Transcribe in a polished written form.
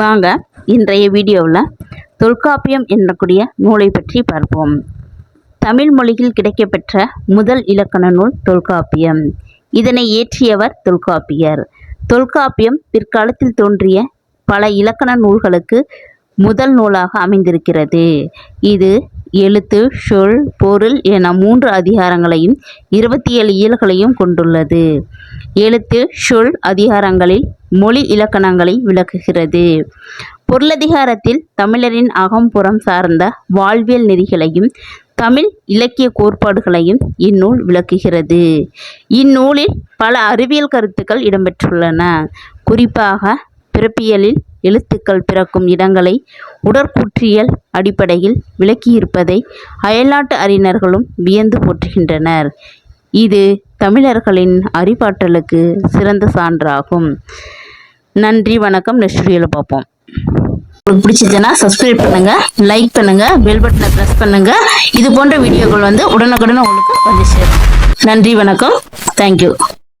வாங்க இன்றைய வீடியோவில் தொல்காப்பியம் என்னக்கூடிய நூலை பற்றி பார்ப்போம். தமிழ் மொழியில் கிடைக்கப்பெற்ற முதல் இலக்கண நூல் தொல்காப்பியம். இதனை இயற்றியவர் தொல்காப்பியர். தொல்காப்பியம் பிற்காலத்தில் தோன்றிய பல இலக்கண நூல்களுக்கு முதல் நூலாக அமைந்திருக்கிறது. இது எழுத்து, சொல், பொருள் என 3 அதிகாரங்களையும் 27 இயல்களையும் கொண்டுள்ளது. எழுத்து, சொல் அதிகாரங்களில் மொழி இலக்கணங்களை விளக்குகிறது. பொருளதிகாரத்தில் தமிழரின் அகம்புறம் சார்ந்த வாழ்வியல் நெறிகளையும் தமிழ் இலக்கிய கோட்பாடுகளையும் இந்நூல் விளக்குகிறது. இந்நூலில் பல அறிவியல் கருத்துக்கள் இடம்பெற்றுள்ளன. குறிப்பாக பிறப்பியலில் எழுத்துக்கள் பிறக்கும் இடங்களை உடற்கூற்றியல் அடிப்படையில் விளக்கியிருப்பதை அயல்நாட்டு அறிஞர்களும் வியந்து போற்றுகின்றனர். இது தமிழர்களின் அறிவாற்றலுக்கு சிறந்த சான்றாகும். நன்றி, வணக்கம். நெக்ஸ்ட் வீடியோவில் பார்ப்போம். உங்களுக்கு பிடிச்சதுன்னா சப்ஸ்கிரைப் பண்ணுங்க, லைக் பண்ணுங்க, பெல் பட்டனை ப்ரெஸ் பண்ணுங்க. இது போன்ற வீடியோக்கள் உடனுக்குடன் உங்களுக்கு வந்து சேரும். நன்றி, வணக்கம். தேங்க்யூ.